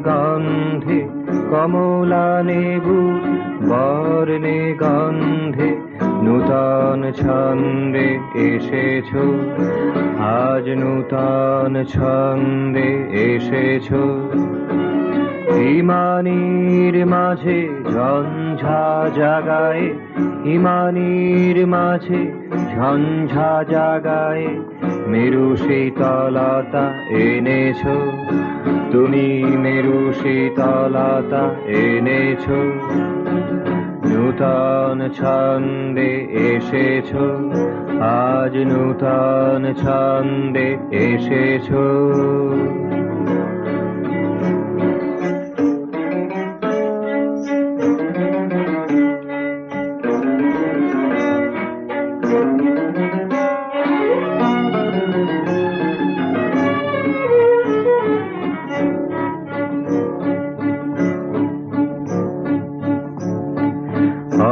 গন্ধে কমলা নেবু বর্ণে গন্ধে নূতন ছন্দে এসেছো আজ নূতন ছন্দে এসেছো হিমানির মাঝে ঝঞ্ঝা জাগায় হিমানির মাঝে ঝঞ্ঝা জাগায় মেরু শীতলতা এনেছো তুমি মেরু শীতলতা এনেছো নূতন ছন্দে এসেছো আজ নূতন ছন্দে এসেছো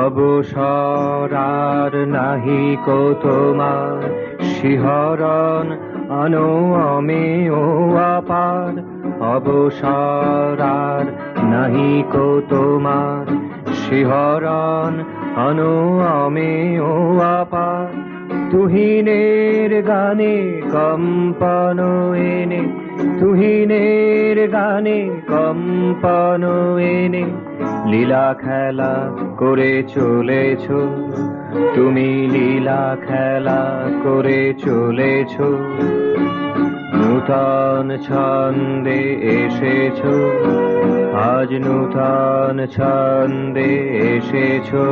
অবসর আর নাহি কো তোমার শিহরণ অনোমে ও আপার অবসর আর নাহি কো তোমার শিহরণ অনোমে ও আপার তুহিনের গানে কম্পন এনে তুহিনের গানে কম্পন এনে লীলা খেলা করে চলেছো তুমি লীলা খেলা করে চলেছো নূতন ছন্দে এসেছো আজ নূতন ছন্দে এসেছো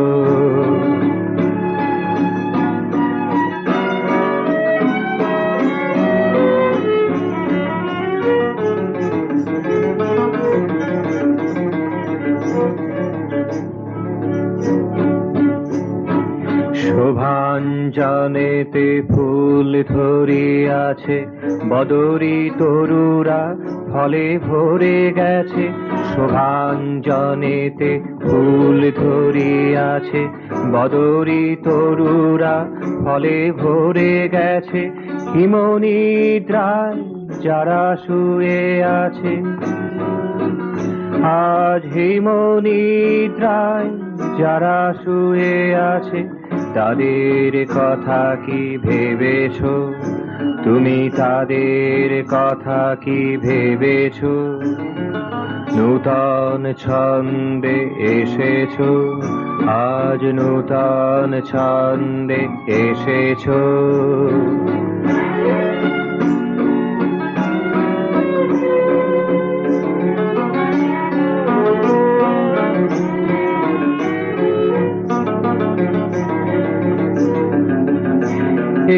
শোভাঞ্জনেতে ফুল ধরিয়াছে বদরি তরুরা ফলে ভরে গেছে শোভাঞ্জনেতে ফুল ধরিয়াছে বদরি তরুরা ফলে ভরে গেছে হিমনিদ্রায় যারা শুয়ে আছে আজ হিমনিদ্রায় যারা শুয়ে আছে তাদের কথা কি ভেবেছো তুমি তাদের কথা কি ভেবেছো নূতন ছন্দে এসেছো আজ নূতন ছন্দে এসেছো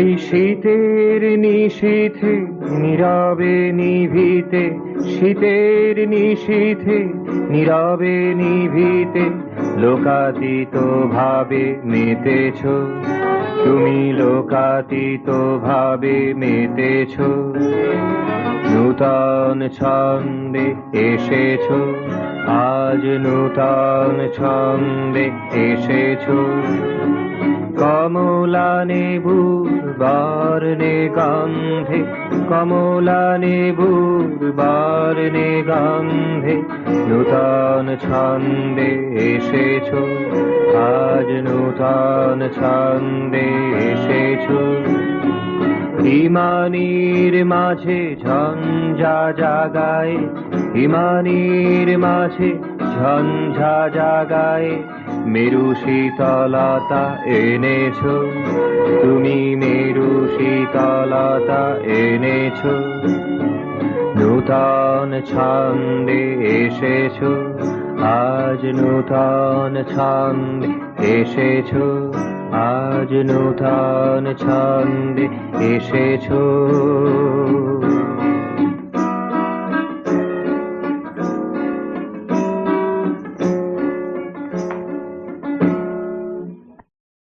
এই শীতের নিশীথে নীরবে নিভিতে শীতের নিশীথে নীরবে নিভিতে লোকাতীত ভাবে মেতেছো তুমি লোকাতীত ভাবে মেতেছো নূতন ছন্দে এসেছো আজ নূতন ছন্দে এসেছো কমলা নেবুর বর্ণে গন্ধে কমলা নেবুর বর্ণে গন্ধে নূতন ছন্দে এসেছো আজ নূতন ছন্দে এসেছো হিমানির মাঝে ঝঞ্ঝা জাগায় হিমানির মাঝে ঝঞ্ঝা জাগায় মেরু শীতলতা এনেছো তুমি মেরু শীতলতা এনেছো নূতন ছন্দে এসেছো আজ নূতন ছন্দে এসেছো আজ নূতন ছন্দে এসেছো